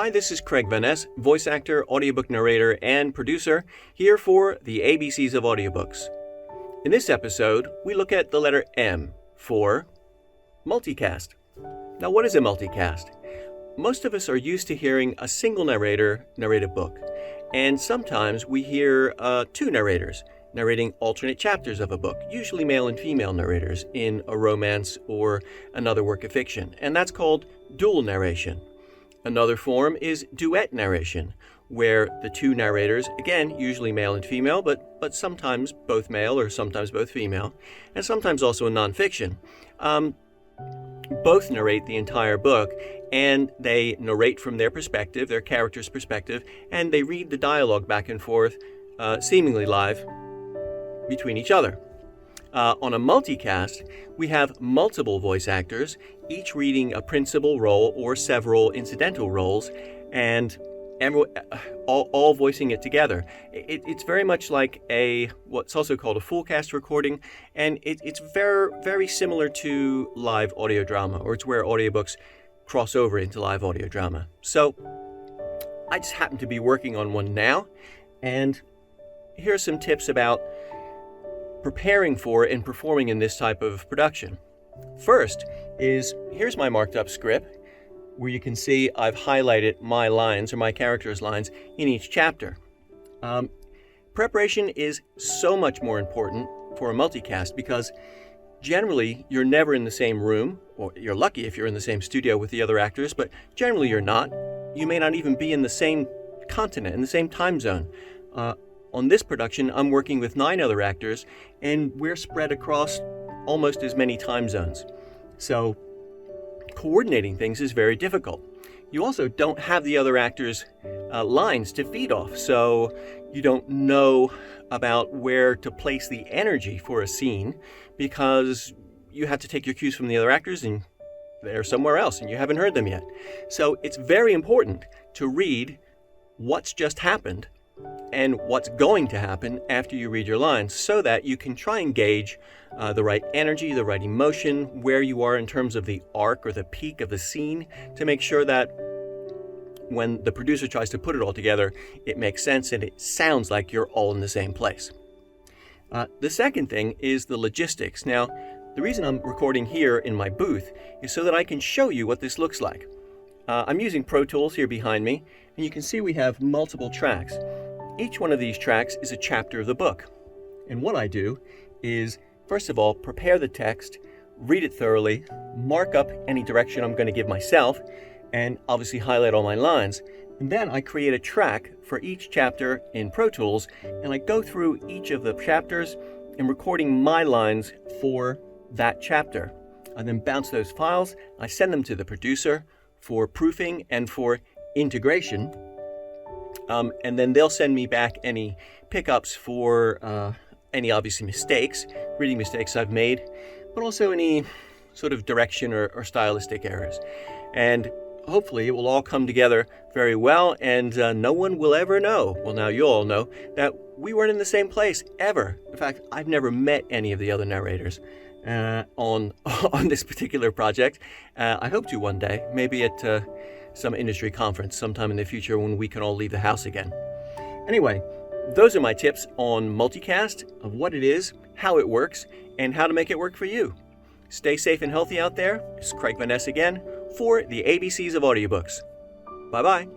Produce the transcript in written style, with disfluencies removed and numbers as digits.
Hi, this is CRAIG VAN NESS, voice actor, audiobook narrator, and producer, here for the ABCs of Audiobooks. In this episode, we look at the letter M for multicast. Now, what is a multicast? Most of us are used to hearing a single narrator narrate a book, and sometimes we hear two narrators narrating alternate chapters of a book, usually male and female narrators in a romance or another work of fiction, and that's called dual narration. Another form is duet narration, where the two narrators, again, usually male and female, but sometimes both male or sometimes both female, and sometimes also in nonfiction, both narrate the entire book, and they narrate from their perspective, their character's perspective, and they read the dialogue back and forth, seemingly live, between each other. On a multicast, we have multiple voice actors, each reading a principal role or several incidental roles, and all voicing it together. It's very much like what's also called a full cast recording, and it's very, very similar to live audio drama, or it's where audiobooks cross over into live audio drama. So I just happen to be working on one now, and here are some tips about preparing for and performing in this type of production. First is, here's my marked up script, where you can see I've highlighted my lines or my characters' lines in each chapter. Preparation is so much more important for a multicast because generally you're never in the same room, or you're lucky if you're in the same studio with the other actors, but generally you're not. You may not even be in the same continent, in the same time zone. On this production, I'm working with 9 other actors, and we're spread across almost as many time zones. So coordinating things is very difficult. You also don't have the other actors' lines to feed off, so you don't know about where to place the energy for a scene because you have to take your cues from the other actors and they're somewhere else and you haven't heard them yet. So it's very important to read what's just happened and what's going to happen after you read your lines so that you can try and gauge the right energy, the right emotion, where you are in terms of the arc or the peak of the scene to make sure that when the producer tries to put it all together, it makes sense and it sounds like you're all in the same place. The second thing is the logistics. Now, the reason I'm recording here in my booth is so that I can show you what this looks like. I'm using Pro Tools here behind me, and you can see we have multiple tracks. Each one of these tracks is a chapter of the book. And what I do is, first of all, prepare the text, read it thoroughly, mark up any direction I'm going to give myself, and obviously highlight all my lines. And then I create a track for each chapter in Pro Tools, and I go through each of the chapters and recording my lines for that chapter. I then bounce those files, I send them to the producer for proofing and for integration. And then they'll send me back any pickups for any obviously mistakes, reading mistakes I've made, but also any sort of direction or stylistic errors. And hopefully it will all come together very well, and no one will ever know, well now you all know, that we weren't in the same place ever. In fact, I've never met any of the other narrators on this particular project. I hope to one day, maybe at some industry conference sometime in the future when we can all leave the house again. Anyway, those are my tips on multicast, of what it is, how it works, and how to make it work for you. Stay safe and healthy out there. It's CRAIG VAN NESS again for the ABCs of Audiobooks. Bye-bye.